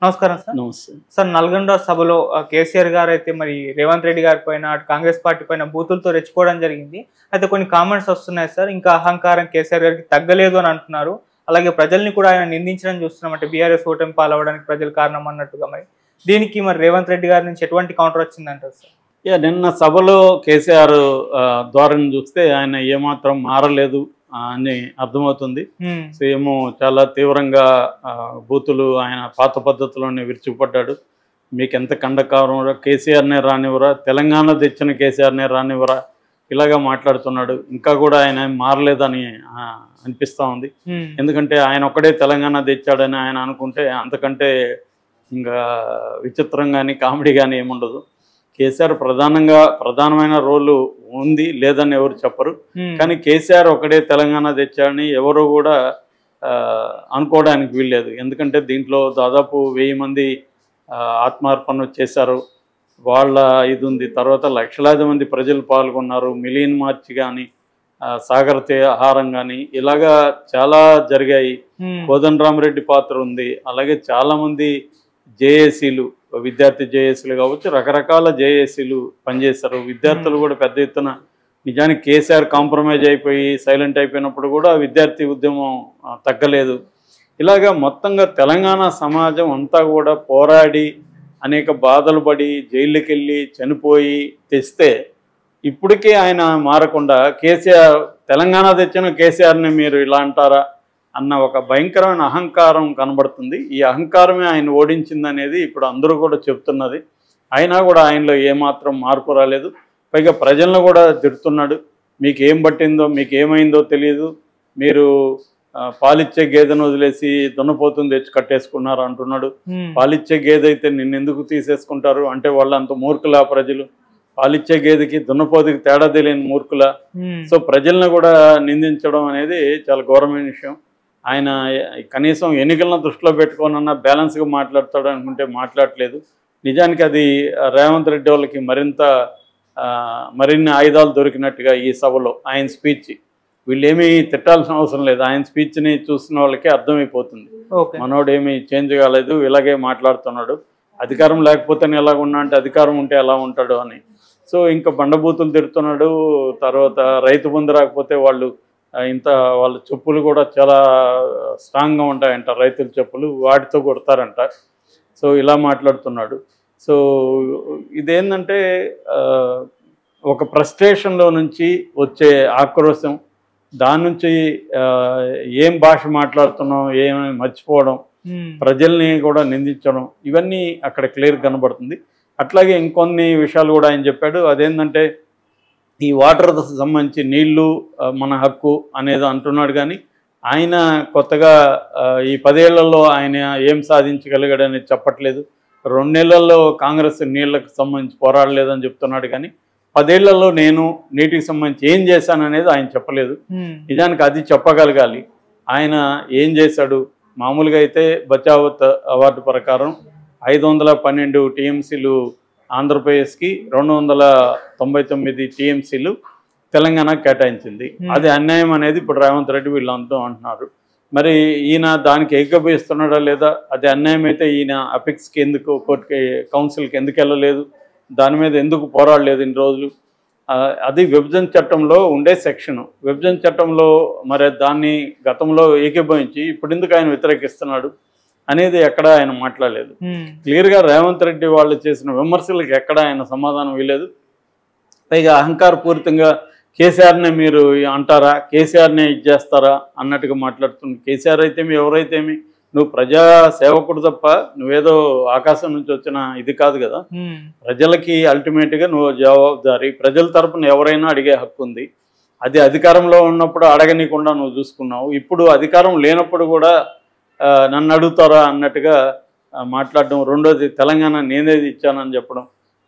నమస్కారం సార్. నమస్తే. సార్ నల్గొండ సభలో కేసీఆర్ గారు అయితే మరి రేవంత్ రెడ్డి గారి పైన అటు కాంగ్రెస్ పార్టీ పైన బూతులతో రెచ్చిపోవడం జరిగింది. అయితే కొన్ని కామెంట్స్ వస్తున్నాయి సార్. ఇంకా అహంకారం కేసీఆర్ గారికి తగ్గలేదు అని అంటున్నారు. అలాగే ప్రజల్ని కూడా ఆయన నిందించడం చూస్తున్నాం. అంటే బీఆర్ఎస్ ఓటమి పాలవడానికి ప్రజలు కారణం అన్నట్టుగా. మరి దీనికి మరి రేవంత్ రెడ్డి గారి నుంచి ఎటువంటి కౌంటర్ వచ్చిందంటారు సార్? నిన్న సభలో కేసీఆర్ ధోరణి చూస్తే ఆయన ఏమాత్రం మారలేదు అని అర్థమవుతుంది. సేమ్ చాలా తీవ్రంగా బూతులు ఆయన పాత పద్ధతిలోనే విరుచుకుపడ్డాడు. మీకు ఎంత కండకారం కేసీఆర్నే రానివ్వరా, తెలంగాణ తెచ్చిన కేసీఆర్నే రానివ్వరా, ఇలాగా మాట్లాడుతున్నాడు. ఇంకా కూడా ఆయన మారలేదని అనిపిస్తూ ఉంది. ఎందుకంటే ఆయన ఒక్కడే తెలంగాణ తెచ్చాడని ఆయన అనుకుంటే అంతకంటే ఇంకా విచిత్రం కానీ కామెడీ కానీ ఏముండదు. కేసీఆర్ ప్రధానమైన రోలు ఉంది, లేదని ఎవరు చెప్పరు. కానీ కేసీఆర్ ఒకడే తెలంగాణ తెచ్చాడని ఎవరు కూడా అనుకోవడానికి వీల్లేదు. ఎందుకంటే దీంట్లో దాదాపు 1000 మంది ఆత్మార్పణ చేశారు. వాళ్ళ ఇది ఉంది. తర్వాత లక్షలాది మంది ప్రజలు పాల్గొన్నారు. మిలియన్ మార్చ్ కానీ, సాగర్ ఆహారం కానీ, ఇలాగా చాలా జరిగాయి. కోదండరామరెడ్డి పాత్ర ఉంది. అలాగే చాలామంది జేఏసీలు, విద్యార్థి జేఏసీలు కావచ్చు, రకరకాల జేఏసీలు పనిచేస్తారు. విద్యార్థులు కూడా పెద్ద ఎత్తున, నిజానికి కేసీఆర్ కాంప్రమైజ్ అయిపోయి సైలెంట్ అయిపోయినప్పుడు కూడా విద్యార్థి ఉద్యమం తగ్గలేదు. ఇలాగా మొత్తంగా తెలంగాణ సమాజం అంతా కూడా పోరాడి అనేక బాధలు పడి జైలుకి వెళ్ళి చనిపోయి తెస్తే ఇప్పటికే ఆయన మారకుండా కేసీఆర్ తెలంగాణ తెచ్చిన కేసీఆర్ని మీరు ఇలా అంటారా అన్న ఒక భయంకరమైన అహంకారం కనబడుతుంది. ఈ అహంకారమే ఆయన ఓడించిందనేది ఇప్పుడు అందరూ కూడా చెప్తున్నది. అయినా కూడా ఆయనలో ఏమాత్రం మార్పు రాలేదు. పైగా ప్రజలను కూడా తిడుతున్నాడు. మీకు ఏం పట్టిందో, మీకు ఏమైందో తెలియదు, మీరు పాలిచ్చే గేదెను వదిలేసి దున్నపోతుని తెచ్చి కట్టేసుకున్నారు అంటున్నాడు. పాలిచ్చే గేదె అయితే నిన్నెందుకు తీసేసుకుంటారు అంటే వాళ్ళంత మూర్ఖులా ప్రజలు? పాలిచ్చే గేదెకి దున్నపోతుకి తేడా తెలియని మూర్ఖులా? సో ప్రజలను కూడా నిందించడం అనేది చాలా ఘోరమైన విషయం. ఆయన కనీసం ఎన్నికలను దృష్టిలో పెట్టుకోనన్నా బ్యాలెన్స్గా మాట్లాడతాడు అనుకుంటే మాట్లాడలేదు. నిజానికి అది రేవంత్ రెడ్డి వాళ్ళకి మరిన్ని ఆయుధాలు దొరికినట్టుగా ఈ సభలో ఆయన స్పీచ్. వీళ్ళేమీ తిట్టాల్సిన అవసరం లేదు. ఆయన స్పీచ్ని చూసిన వాళ్ళకి అర్థమైపోతుంది. మనోడు ఏమీ చేంజ్ కాలేదు, ఇలాగే మాట్లాడుతున్నాడు. అధికారం లేకపోతే ఎలాగున్నా అంటే అధికారం ఉంటే ఎలా ఉంటాడు అని. సో ఇంకా బండబూతులు తిడుతున్నాడు. తర్వాత రైతు బంధు రాకపోతే వాళ్ళ చెప్పులు కూడా చాలా స్ట్రాంగ్గా ఉంటాయంట, రైతుల చెప్పులు, వాటితో కొడతారంట. సో ఇలా మాట్లాడుతున్నాడు. సో ఇదేంటంటే ఒక ఫ్రస్ట్రేషన్లో నుంచి వచ్చే ఆక్రోశం, దాని నుంచి ఏం భాష మాట్లాడుతున్నాం ఏమని మర్చిపోవడం, ప్రజల్ని కూడా నిందించడం, ఇవన్నీ అక్కడ క్లియర్ కనబడుతుంది. అట్లాగే ఇంకొన్ని విషయాలు కూడా ఆయన చెప్పాడు. అదేంటంటే ఈ వాటర్ సంబంధించి నీళ్లు మన హక్కు అనేది అంటున్నాడు. కానీ ఆయన కొత్తగా ఈ 10 ఏళ్లలో ఆయన ఏం సాధించగలిగాడనేది చెప్పట్లేదు. 2 నెలల్లో కాంగ్రెస్ నీళ్లకు సంబంధించి పోరాడలేదని చెప్తున్నాడు. కానీ 10 ఏళ్లలో నేను నీటికి సంబంధించి ఏం చేశాననేది ఆయన చెప్పలేదు. నిజానికి అది చెప్పగలగాలి. ఆయన ఏం చేశాడు? మామూలుగా అయితే బచావత్ అవార్డు ప్రకారం 512 టీఎంసీలు ఆంధ్రప్రదేశ్కి, 299 టీఎంసీలు తెలంగాణ కేటాయించింది. అది అన్యాయం అనేది ఇప్పుడు రేవంత్ రెడ్డి వీళ్ళంతా అంటున్నారు. మరి ఈయన దానికి ఏకీభవిస్తున్నాడా లేదా? అది అన్యాయం అయితే ఈయన అపెక్స్కి ఎందుకు, కోర్టుకి, కౌన్సిల్కి ఎందుకు వెళ్ళలేదు? దాని మీద ఎందుకు పోరాడలేదు ఇన్ని రోజులు? అది విభజన చట్టంలో ఉండే సెక్షను. విభజన చట్టంలో మరి దాన్ని గతంలో ఏకీభవించి ఇప్పుడు ఎందుకు ఆయన వ్యతిరేకిస్తున్నాడు అనేది ఎక్కడ ఆయన మాట్లాడలేదు. క్లియర్గా రేవంత్ రెడ్డి వాళ్ళు చేసిన విమర్శలకు ఎక్కడ ఆయన సమాధానం ఇవ్వలేదు. పైగా అహంకారపూరితంగా కేసీఆర్నే మీరు అంటారా, కేసీఆర్నే ఇచ్చేస్తారా అన్నట్టుగా మాట్లాడుతుంది. కేసీఆర్ అయితేమి ఎవరైతేమి, నువ్వు ప్రజా సేవకుడు తప్ప నువ్వేదో ఆకాశం నుంచి వచ్చిన ఇది కాదు కదా. ప్రజలకి అల్టిమేట్గా నువ్వు జవాబుదారీ. ప్రజల తరపున ఎవరైనా అడిగే హక్కు ఉంది. అది అధికారంలో ఉన్నప్పుడు అడగనీయకుండా నువ్వు చూసుకున్నావు. ఇప్పుడు అధికారం లేనప్పుడు కూడా నన్ను అడుగుతారా అన్నట్టుగా మాట్లాడడం. రెండోది తెలంగాణ నేనేది ఇచ్చానని చెప్పడం.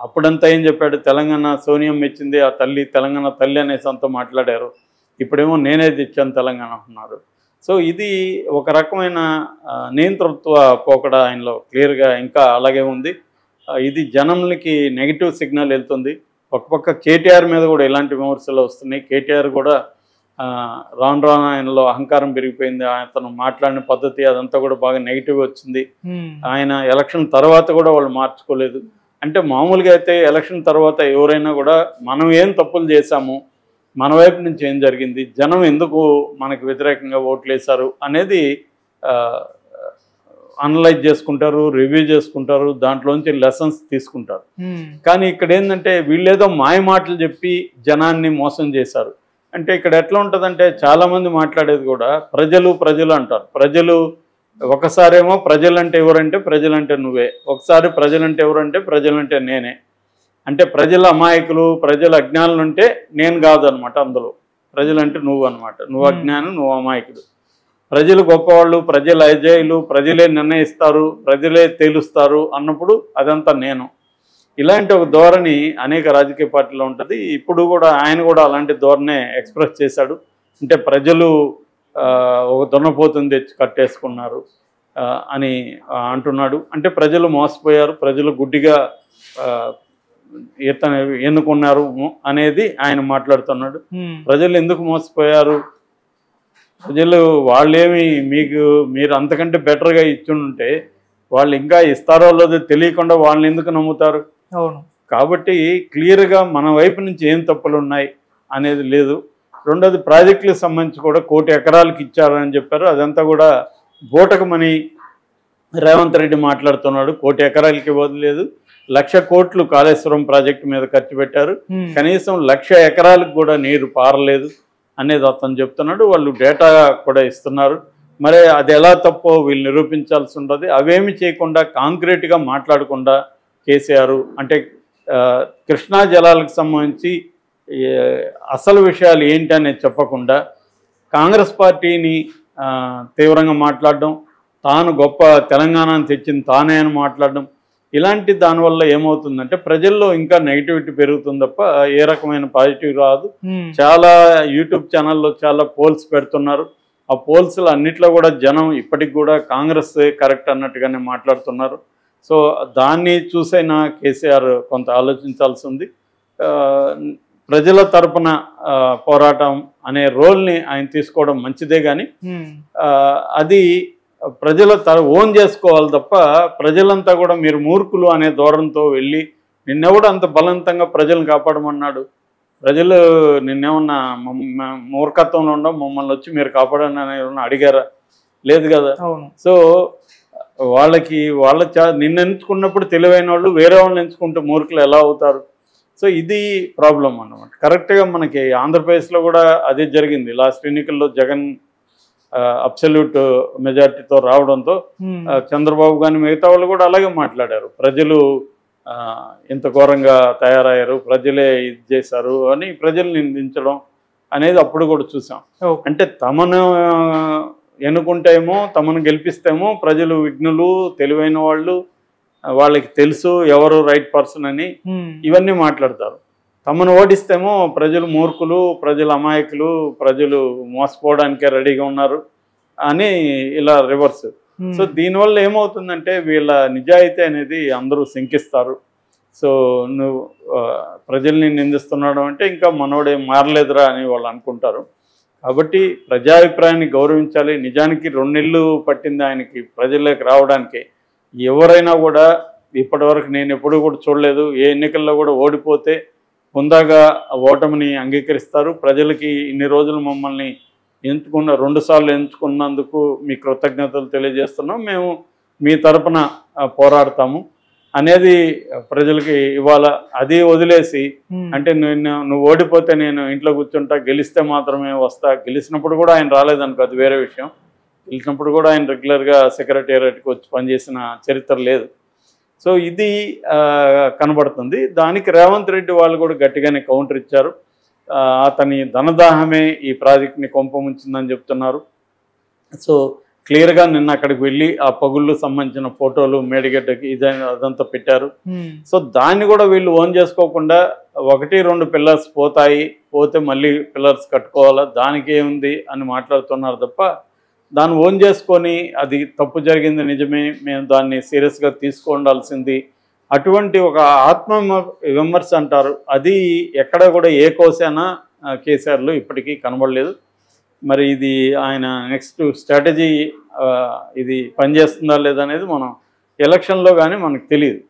అప్పుడంతా ఏం చెప్పాడు? తెలంగాణ సోనియం ఇచ్చింది, ఆ తల్లి తెలంగాణ తల్లి అనేసి అంతా మాట్లాడారు. ఇప్పుడేమో నేనేది ఇచ్చాను తెలంగాణ అన్నారు. సో ఇది ఒక రకమైన నియంతృత్వ పోకడ ఆయనలో క్లియర్గా ఇంకా అలాగే ఉంది. ఇది జనంలకి నెగిటివ్ సిగ్నల్ వెళ్తుంది. ఒక పక్క కేటీఆర్ మీద కూడా ఇలాంటి విమర్శలు వస్తున్నాయి. కేటీఆర్ కూడా రాను రాను ఆయనలో అహంకారం పెరిగిపోయింది. అతను మాట్లాడిన పద్ధతి అదంతా కూడా బాగా నెగిటివ్ వచ్చింది. ఆయన ఎలక్షన్ తర్వాత కూడా వాళ్ళు మార్చుకోలేదు. అంటే మామూలుగా అయితే ఎలక్షన్ తర్వాత ఎవరైనా కూడా మనం ఏం తప్పులు చేశాము, మన వైపు నుంచి ఏం జరిగింది, జనం ఎందుకు మనకు వ్యతిరేకంగా ఓట్లు వేశారు అనేది అనలైజ్ చేసుకుంటారు, రివ్యూ చేసుకుంటారు, దాంట్లోంచి లెసన్స్ తీసుకుంటారు. కానీ ఇక్కడ ఏంటంటే వీళ్ళేదో మాయ మాటలు చెప్పి జనాన్ని మోసం చేశారు. అంటే ఇక్కడ ఎట్లా ఉంటుందంటే చాలామంది మాట్లాడేది కూడా ప్రజలు ప్రజలు అంటారు. ప్రజలు ఒకసారేమో ప్రజలంటే ఎవరంటే ప్రజలంటే నువ్వే, ఒకసారి ప్రజలంటే ఎవరంటే ప్రజలంటే నేనే. అంటే ప్రజల అమాయకులు ప్రజల అజ్ఞానులు ఉంటే నేను కాదనమాట. అందులో ప్రజలంటే నువ్వు అనమాట. నువ్వు అజ్ఞానం, నువ్వు అమాయకుడు. ప్రజలు గొప్పవాళ్ళు, ప్రజలు అజేయులు, ప్రజలే నిర్ణయిస్తారు, ప్రజలే తేలుస్తారు అన్నప్పుడు అదంతా నేను. ఇలాంటి ఒక ధోరణి అనేక రాజకీయ పార్టీలో ఉంటుంది. ఇప్పుడు కూడా ఆయన కూడా అలాంటి ధోరణే ఎక్స్ప్రెస్ చేశాడు. అంటే ప్రజలు ఒక దున్నపోతుని తెచ్చి కట్టేసుకున్నారు అని అంటున్నాడు. అంటే ప్రజలు మోసపోయారు, ప్రజలు గుడ్డిగా ఎన్నుకున్నారు అనేది ఆయన మాట్లాడుతున్నాడు. ప్రజలు ఎందుకు మోసపోయారు, ప్రజలు వాళ్ళేమి మీరు అంతకంటే బెటర్గా ఇచ్చుంటే వాళ్ళు ఇంకా ఇస్తారో లేదో తెలియకుండా వాళ్ళని ఎందుకు నమ్ముతారు? కాబట్టి క్లియర్గా మన వైపు నుంచి ఏం తప్పులు ఉన్నాయి అనేది లేదు. రెండోది ప్రాజెక్టులకు సంబంధించి కూడా 1 కోటి ఎకరాలకు ఇచ్చారని చెప్పారు. అదంతా కూడా బూటకమని రేవంత్ రెడ్డి మాట్లాడుతున్నాడు. 1 కోటి ఎకరాలకి ఇవ్వలేదు, 1,00,000 కోట్లు కాళేశ్వరం ప్రాజెక్టు మీద ఖర్చు పెట్టారు, కనీసం 1,00,000 ఎకరాలకు కూడా నీరు పారలేదు అనేది అతను చెప్తున్నాడు. వాళ్ళు డేటా కూడా ఇస్తున్నారు. మరి అది ఎలా తప్పో వీళ్ళు నిరూపించాల్సి ఉంటుంది. అవేమి చేయకుండా కాంక్రీట్గా మాట్లాడకుండా కేసీఆర్ అంటే కృష్ణా జలాలకు సంబంధించి అసలు విషయాలు ఏంటి అనేది చెప్పకుండా కాంగ్రెస్ పార్టీని తీవ్రంగా మాట్లాడడం, తాను గొప్ప తెలంగాణను తెచ్చింది తానే అని మాట్లాడడం, ఇలాంటి దానివల్ల ఏమవుతుందంటే ప్రజల్లో ఇంకా నెగిటివిటీ పెరుగుతుంది తప్ప ఏ రకమైన పాజిటివ్ రాదు. చాలా యూట్యూబ్ ఛానల్లో చాలా పోల్స్ పెడుతున్నారు. ఆ పోల్స్లో అన్నిట్లో కూడా జనం ఇప్పటికి కూడా కాంగ్రెస్ కరెక్ట్ అన్నట్టుగానే మాట్లాడుతున్నారు. సో దాన్ని చూసైనా కేసీఆర్ కొంత ఆలోచించాల్సి ఉంది. ప్రజల తరపున పోరాటం అనే రోల్ని ఆయన తీసుకోవడం మంచిదే, కానీ అది ప్రజల ఓన్ చేసుకోవాలి తప్ప ప్రజలంతా కూడా మీరు మూర్ఖులు అనే ధోరణితో వెళ్ళి నిన్నెవడు అంత బలవంతంగా ప్రజలను కాపాడమన్నాడు? ప్రజలు నిన్నేమన్నా మూర్ఖత్వంలో ఉండడం మమ్మల్ని వచ్చి మీరు కాపాడని ఏమన్నా అడిగారా? లేదు కదా. సో వాళ్ళ నిన్ను ఎంచుకున్నప్పుడు తెలివైన వాళ్ళు వేరే వాళ్ళని ఎంచుకుంటే మూర్ఖులు ఎలా అవుతారు? సో ఇది ప్రాబ్లం అన్నమాట. కరెక్ట్గా మనకి ఆంధ్రప్రదేశ్లో కూడా అదే జరిగింది. లాస్ట్ ఎన్నికల్లో జగన్ అబ్సల్యూట్ మెజార్టీతో రావడంతో చంద్రబాబు కానీ మిగతా వాళ్ళు కూడా అలాగే మాట్లాడారు. ప్రజలు ఇంత ఘోరంగా తయారయ్యారు, ప్రజలే ఇది చేశారు అని ప్రజలు నిందించడం అనేది అప్పుడు కూడా చూసాం. అంటే తమను ఎన్నుకుంటేమో తమను గెలిపిస్తేమో ప్రజలు విఘ్నులు, తెలివైన వాళ్ళు, వాళ్ళకి తెలుసు ఎవరు రైట్ పర్సన్ అని ఇవన్నీ మాట్లాడతారు. తమను ఓడిస్తేమో ప్రజలు మూర్ఖులు, ప్రజలు అమాయకులు, ప్రజలు మోసపోవడానికే రెడీగా ఉన్నారు అని ఇలా రివర్స్. సో దీనివల్ల ఏమవుతుందంటే వీళ్ళ నిజాయితీ అనేది అందరూ శంకిస్తారు. సో నువ్వు ప్రజల్ని నిందిస్తున్నాడు అంటే ఇంకా మనోడేం మారలేదురా అని వాళ్ళు అనుకుంటారు. కాబట్టి ప్రజాభిప్రాయాన్ని గౌరవించాలి. నిజానికి 2 నెలలు పట్టింది ఆయనకి ప్రజల్లోకి రావడానికి. ఎవరైనా కూడా ఇప్పటివరకు నేను ఎప్పుడూ కూడా చూడలేదు, ఏ ఎన్నికల్లో కూడా ఓడిపోతే ముందాగా ఓటమిని అంగీకరిస్తారు. ప్రజలకి ఇన్ని రోజులు మమ్మల్ని 2 సార్లు ఎంచుకున్నందుకు మీ కృతజ్ఞతలు తెలియజేస్తున్నాం, మేము మీ తరపున పోరాడతాము అనేది ప్రజలకి ఇవాళ అది వదిలేసి అంటే నువ్వు ఓడిపోతే నేను ఇంట్లో కూర్చుంటా, గెలిస్తే మాత్రమే వస్తా. గెలిచినప్పుడు కూడా ఆయన రాలేదనుకో, అది వేరే విషయం. గెలిచినప్పుడు కూడా ఆయన రెగ్యులర్గా సెక్రటేరియట్కి వచ్చి పనిచేసిన చరిత్ర లేదు. సో ఇది కనబడుతుంది. దానికి రేవంత్ రెడ్డి వాళ్ళు కూడా గట్టిగానే కౌంటర్ ఇచ్చారు. అతని ధనదాహమే ఈ ప్రాజెక్ట్ని కొంపముంచిందని చెప్తున్నారు. సో క్లియర్గా నిన్న అక్కడికి వెళ్ళి ఆ పగుళ్ళు సంబంధించిన ఫోటోలు మేడిగడ్డకి అదంతా పెట్టారు. సో దాన్ని కూడా వీళ్ళు ఓన్ చేసుకోకుండా 1-2 పిల్లర్స్ పోతే మళ్ళీ పిల్లర్స్ కట్టుకోవాలా, దానికి ఏముంది అని మాట్లాడుతున్నారు తప్ప దాన్ని ఓన్ చేసుకొని అది తప్పు జరిగింది నిజమే, మేము దాన్ని సీరియస్గా తీసుకుండాల్సింది, అటువంటి ఒక ఆత్మ విమర్శ అంటారు, అది ఎక్కడ కూడా ఏ కోశానా కేసీఆర్లో ఇప్పటికీ కనబడలేదు. మరి ఇది ఆయన నెక్స్ట్ స్ట్రాటజీ ఇది పనిచేస్తుందా లేదా అనేది మనం ఎలక్షన్లో కానీ మనకు తెలియదు.